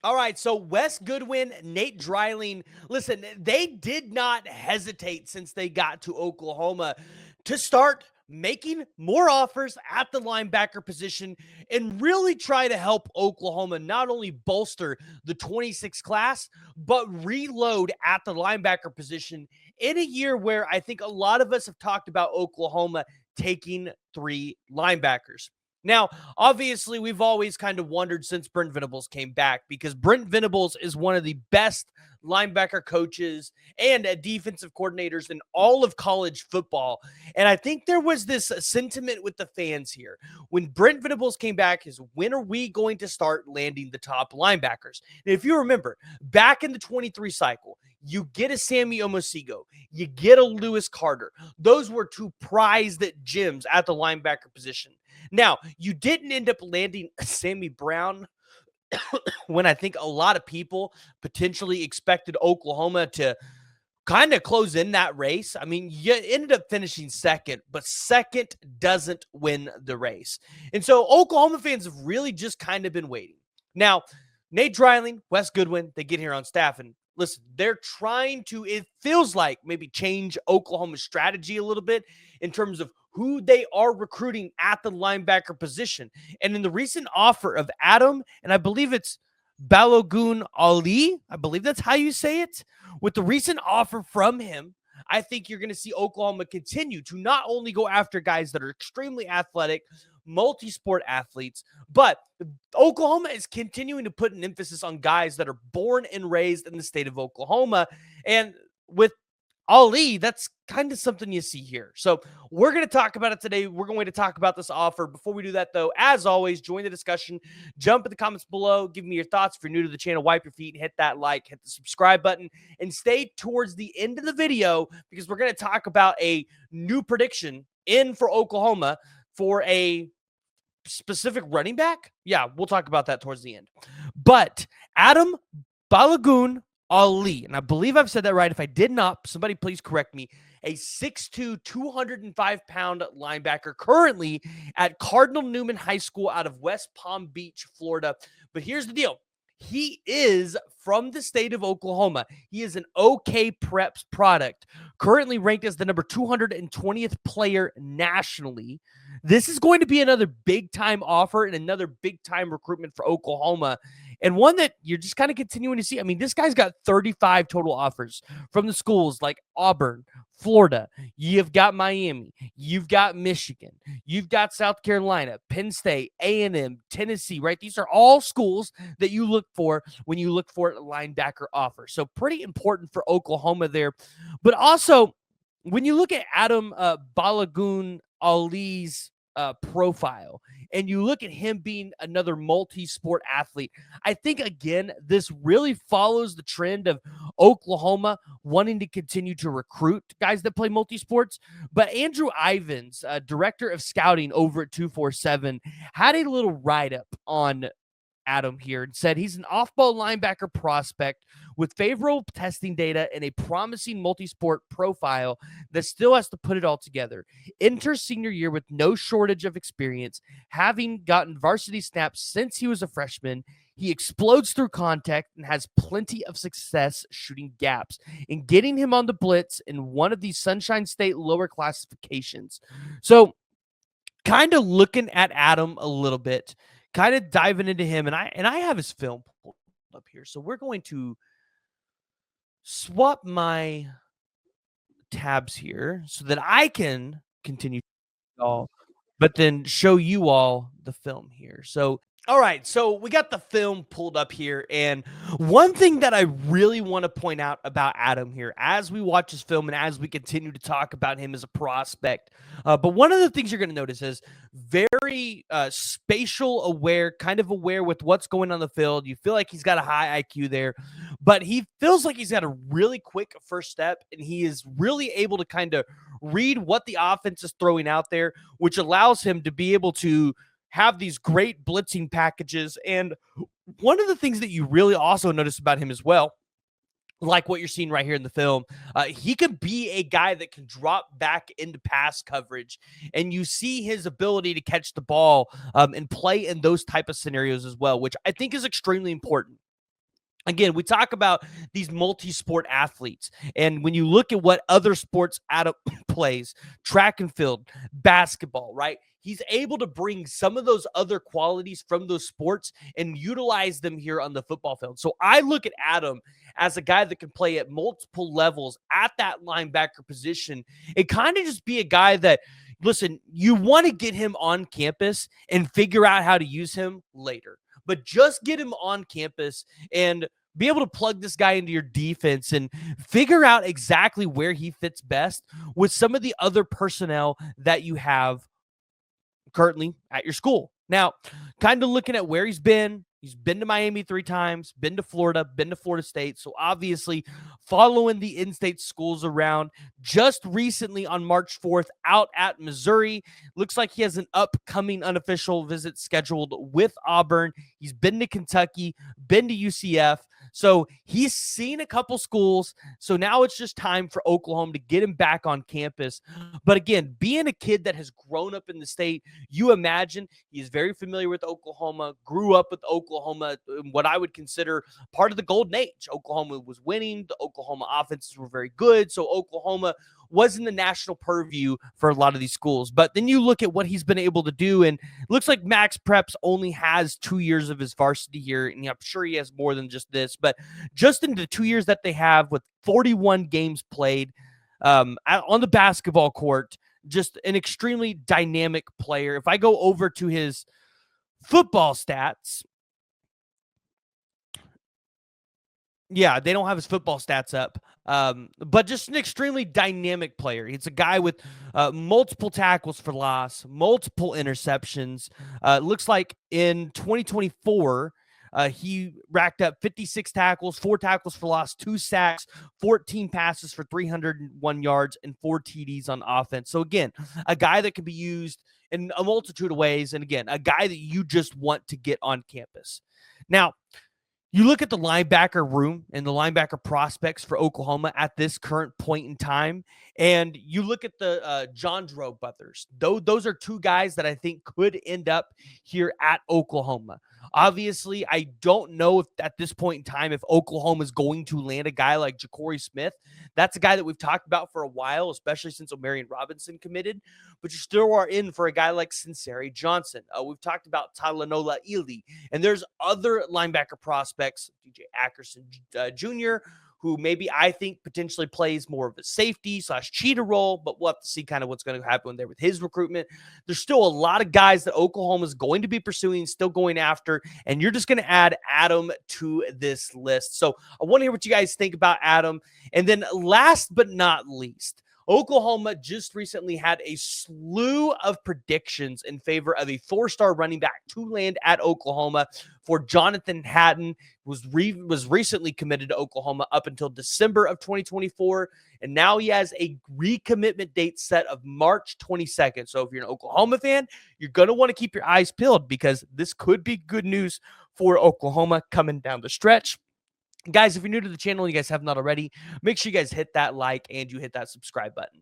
All right, so Wes Goodwin, Nate Dreiling, listen, they did not hesitate since they got to Oklahoma to start making more offers at the linebacker position and really try to help Oklahoma not only bolster the 26 class, but reload at the linebacker position in a year where I think a lot of us have talked about Oklahoma taking 3 linebackers. Now, obviously, we've always kind of wondered since Brent Venables came back because Brent Venables is one of the best linebacker coaches and defensive coordinators in all of college football. And I think there was this sentiment with the fans here. When Brent Venables came back, is when are we going to start landing the top linebackers? And if you remember, back in the 23 cycle, you get a Sammy Omosigo, you get a Lewis Carter. Those were 2 prized gems at the linebacker position. Now, you didn't end up landing Sammy Brown when I think a lot of people potentially expected Oklahoma to kind of close in that race. I mean, you ended up finishing second, but second doesn't win the race. And so Oklahoma fans have really just kind of been waiting. Now, Nate Dreiling, Wes Goodwin, they get here on staff and listen, they're trying to, it feels like maybe change Oklahoma's strategy a little bit in terms of who they are recruiting at the linebacker position. And in the recent offer of Adam, and I believe it's Balogoun-Ali, I believe that's how you say it, with the recent offer from him, I think you're going to see Oklahoma continue to not only go after guys that are extremely athletic, multi-sport athletes, but Oklahoma is continuing to put an emphasis on guys that are born and raised in the state of Oklahoma. And with Ali, that's kind of something you see here. So we're going to talk about it today. We're going to talk about this offer. Before we do that, though, as always, join the discussion. Jump in the comments below. Give me your thoughts. If you're new to the channel, wipe your feet, hit that like, hit the subscribe button, and stay towards the end of the video because we're going to talk about a new prediction in for Oklahoma for a specific running back. Yeah, we'll talk about that towards the end. But Adam Balogoun-Ali, and I believe I've said that right. If I did not, somebody please correct me. A 6'2", 205-pound linebacker currently at Cardinal Newman High School out of West Palm Beach, Florida. But here's the deal. He is from the state of Oklahoma. He is an OK Preps product, currently ranked as the number 220th player nationally. This is going to be another big-time offer and another big-time recruitment for Oklahoma, and one that you're just kind of continuing to see. I mean, this guy's got 35 total offers from the schools like Auburn, Florida. You've got Miami. You've got Michigan. You've got South Carolina, Penn State, A&M, Tennessee, right? These are all schools that you look for when you look for a linebacker offer. So pretty important for Oklahoma there. But also, when you look at Adam Balogoun-Ali's profile and you look at him being another multi-sport athlete, I think, again, this really follows the trend of Oklahoma wanting to continue to recruit guys that play multi-sports. But Andrew Ivins, director of scouting over at 247, had a little write-up on Adam here and said he's an off-ball linebacker prospect with favorable testing data and a promising multi-sport profile that still has to put it all together. Enters senior year with no shortage of experience, having gotten varsity snaps since he was a freshman. He explodes through contact and has plenty of success shooting gaps and getting him on the blitz in one of these Sunshine State lower classifications. So kind of looking at Adam a little bit, kind of diving into him, and I have his film pulled up here. So we're going to swap my tabs here so that I can continue all, but then show you all the film here. So all right, so we got the film pulled up here, and one thing that I really want to point out about Adam here as we watch his film and as we continue to talk about him as a prospect, but one of the things you're going to notice is very spatial aware, kind of aware with what's going on the field. You feel like he's got a high IQ there, but he feels like he's got a really quick first step, and he is really able to kind of read what the offense is throwing out there, which allows him to be able to have these great blitzing packages. And one of the things that you really also notice about him as well, like what you're seeing right here in the film, he could be a guy that can drop back into pass coverage, and you see his ability to catch the ball and play in those type of scenarios as well, which I think is extremely important. Again, we talk about these multi-sport athletes, and when you look at what other sports Adam plays, track and field, basketball, right? He's able to bring some of those other qualities from those sports and utilize them here on the football field. So I look at Adam as a guy that can play at multiple levels at that linebacker position and kind of just be a guy that, listen, you want to get him on campus and figure out how to use him later. But just get him on campus and be able to plug this guy into your defense and figure out exactly where he fits best with some of the other personnel that you have currently at your school. Now, kind of looking at where he's been to Miami 3 times, been to Florida State. So obviously following the in-state schools around. Just recently on March 4th out at Missouri. Looks like he has an upcoming unofficial visit scheduled with Auburn. He's been to Kentucky, been to UCF. So he's seen a couple schools. So now it's just time for Oklahoma to get him back on campus. But again, being a kid that has grown up in the state, you imagine he is very familiar with Oklahoma, grew up with Oklahoma, what I would consider part of the golden age. Oklahoma was winning. The Oklahoma offenses were very good. So Oklahoma was in the national purview for a lot of these schools. But then you look at what he's been able to do, and it looks like Max Preps only has 2 years of his varsity here, and I'm sure he has more than just this. But just in the 2 years that they have with 41 games played on the basketball court, just an extremely dynamic player. If I go over to his football stats, yeah, they don't have his football stats up, but just an extremely dynamic player. He's a guy with multiple tackles for loss, multiple interceptions. Looks like in 2024, he racked up 56 tackles, 4 tackles for loss, 2 sacks, 14 passes for 301 yards, and 4 TDs on offense. So again, a guy that can be used in a multitude of ways, and again, a guy that you just want to get on campus. Now, you look at the linebacker room and the linebacker prospects for Oklahoma at this current point in time, and you look at the Jandro brothers. Those are 2 guys that I think could end up here at Oklahoma. Obviously, I don't know if at this point in time if Oklahoma is going to land a guy like Ja'Cory Smith. That's a guy that we've talked about for a while, especially since Omarion Robinson committed. But you still are in for a guy like Sincere Johnson. We've talked about Talanoa Ili. And there's other linebacker prospects, DJ Ackerson Jr., who maybe I think potentially plays more of a safety / cheetah role, but we'll have to see kind of what's going to happen there with his recruitment. There's still a lot of guys that Oklahoma is going to be pursuing, still going after, and you're just going to add Adam to this list. So I want to hear what you guys think about Adam. And then last but not least, Oklahoma just recently had a slew of predictions in favor of a 4-star running back to land at Oklahoma for Jonathan Hatton, was recently committed to Oklahoma up until December of 2024, and now he has a recommitment date set of March 22nd. So if you're an Oklahoma fan, you're going to want to keep your eyes peeled because this could be good news for Oklahoma coming down the stretch. Guys, if you're new to the channel and you guys have not already, make sure you guys hit that like and you hit that subscribe button.